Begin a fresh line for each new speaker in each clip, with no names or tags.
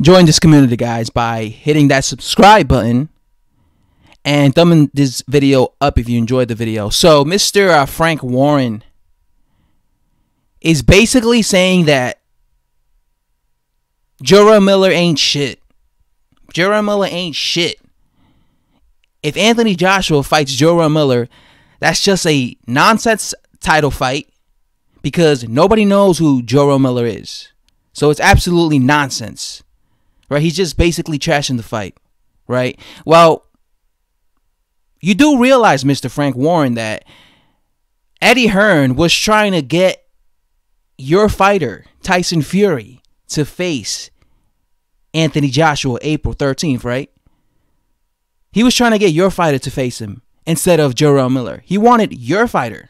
join this community, guys, by hitting that subscribe button and thumbing this video up if you enjoyed the video. So Mr. Frank Warren is basically saying that Jarrell Miller ain't shit. Jarrell Miller ain't shit. If Anthony Joshua fights Jarrell Miller, that's just a nonsense title fight because nobody knows who Jarrell Miller is. So it's absolutely nonsense. Right? He's just basically trashing the fight. Right? Well, you do realize, Mr. Frank Warren, that Eddie Hearn was trying to get your fighter, Tyson Fury, to face Anthony Joshua April 13th, right? He was trying to get your fighter to face him instead of Jarrell Miller. He wanted your fighter.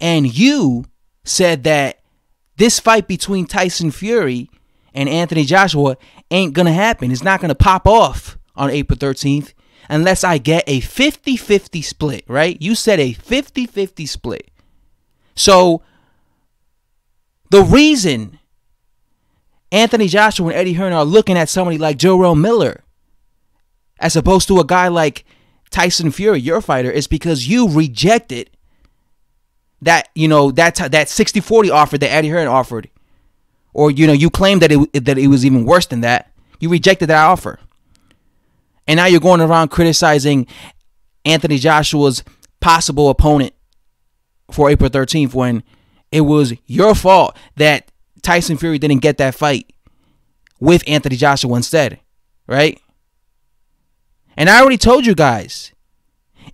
And you said that this fight between Tyson Fury and Anthony Joshua ain't going to happen. It's not going to pop off on April 13th unless I get a 50-50 split, right? You said a 50-50 split. So the reason Anthony Joshua and Eddie Hearn are looking at somebody like Jarrell Miller as opposed to a guy like Tyson Fury, your fighter, is because you rejected that, that 60-40 offer that Eddie Hearn offered. Or, you claimed that it was even worse than that. You rejected that offer. And now you're going around criticizing Anthony Joshua's possible opponent for April 13th when it was your fault that Tyson Fury didn't get that fight with Anthony Joshua instead, right? And I already told you guys,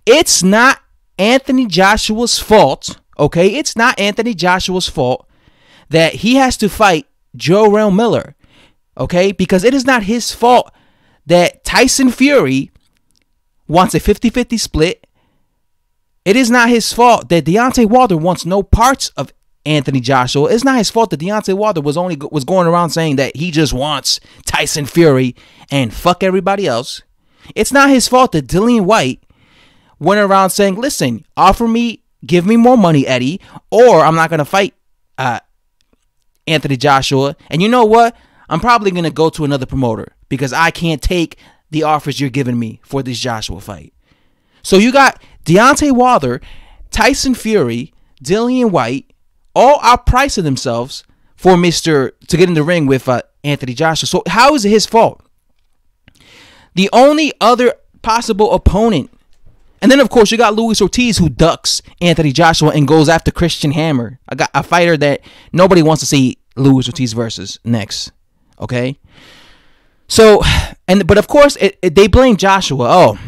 it's not Anthony Joshua's fault, okay? It's not Anthony Joshua's fault that he has to fight Jarrell Miller, okay? Because it is not his fault that Tyson Fury wants a 50-50 split. It is not his fault that Deontay Wilder wants no parts of Anthony Joshua. It's not his fault that Deontay Wilder was going around saying that he just wants Tyson Fury and fuck everybody else. It's not his fault that Dillian White went around saying, listen, give me more money, Eddie, or I'm not going to fight Anthony Joshua. And you know what? I'm probably going to go to another promoter because I can't take the offers you're giving me for this Joshua fight. So you got Deontay Wilder, Tyson Fury, Dillian White, all outpricing themselves for to get in the ring with Anthony Joshua. So how is it his fault? The only other possible opponent, and then of course you got Luis Ortiz, who ducks Anthony Joshua and goes after Christian Hammer, a fighter that nobody wants to see Luis Ortiz versus next. Okay, so but of course they blame Joshua. Oh,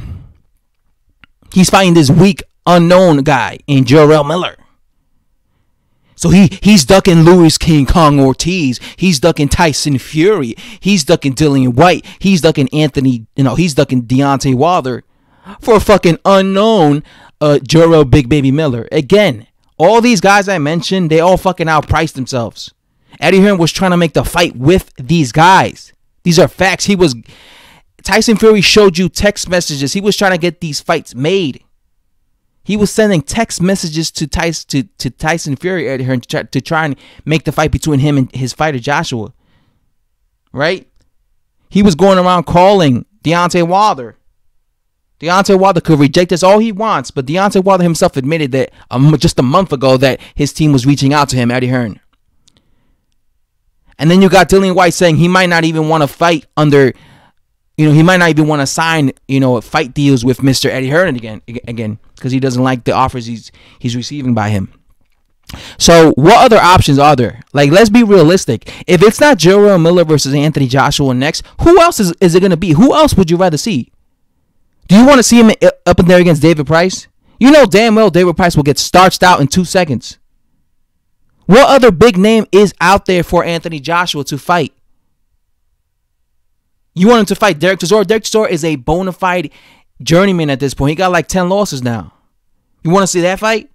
he's fighting this weak unknown guy in Jarrell Miller. So he's ducking Luis King Kong Ortiz. He's ducking Tyson Fury. He's ducking Dillian White. He's ducking he's ducking Deontay Wilder for a fucking unknown Jarrell Big Baby Miller. Again, all these guys I mentioned, they all fucking outpriced themselves. Eddie Hearn was trying to make the fight with these guys. These are facts. Tyson Fury showed you text messages. He was trying to get these fights made. He was sending text messages to Tyson Fury, Eddie Hearn, to try and make the fight between him and his fighter Joshua. Right? He was going around calling Deontay Wilder. Deontay Wilder could reject this all he wants, but Deontay Wilder himself admitted that just a month ago that his team was reaching out to him, Eddie Hearn. And then you got Dillian White saying he might not even want to fight under, he might not even want to sign, fight deals with Mr. Eddie Hearn again, because he doesn't like the offers he's receiving by him. So what other options are there? Like, let's be realistic. If it's not Jarrell Miller versus Anthony Joshua next, who else is it going to be? Who else would you rather see? Do you want to see him up in there against David Price? You know damn well David Price will get starched out in 2 seconds. What other big name is out there for Anthony Joshua to fight? You want him to fight Derek Chisora? Derek Chisora is a bona fide journeyman at this point. He got like 10 losses now. You want to see that fight?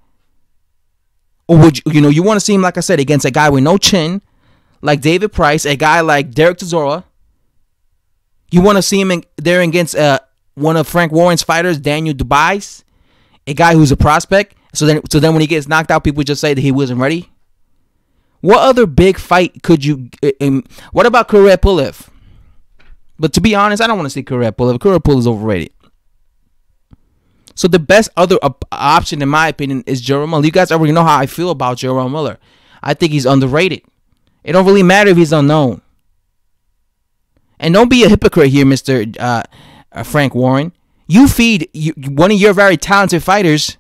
Or would you want to see him, like I said, against a guy with no chin, like David Price, a guy like Derek Chisora? You want to see him there against one of Frank Warren's fighters, Daniel Dubois, a guy who's a prospect? So then when he gets knocked out, people just say that he wasn't ready? What other big fight could you? What about Jarrell Pulev? But to be honest, I don't want to say Jarrell Pulev. Jarrell Pulev is overrated. So the best other option, in my opinion, is Jarrell Miller. You guys already know how I feel about Jarrell Miller. I think he's underrated. It don't really matter if he's unknown. And don't be a hypocrite here, Mr. Frank Warren. You feed one of your very talented fighters,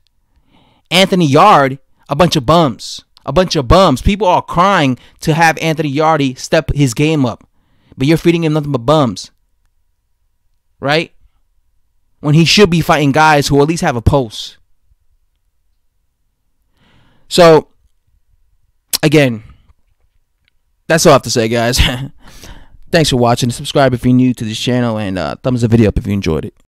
Anthony Yarde, a bunch of bums. A bunch of bums. People are crying to have Anthony Yarde step his game up. But you're feeding him nothing but bums. Right? When he should be fighting guys who at least have a pulse. So, again, that's all I have to say, guys. Thanks for watching. Subscribe if you're new to this channel, and thumbs the video up if you enjoyed it.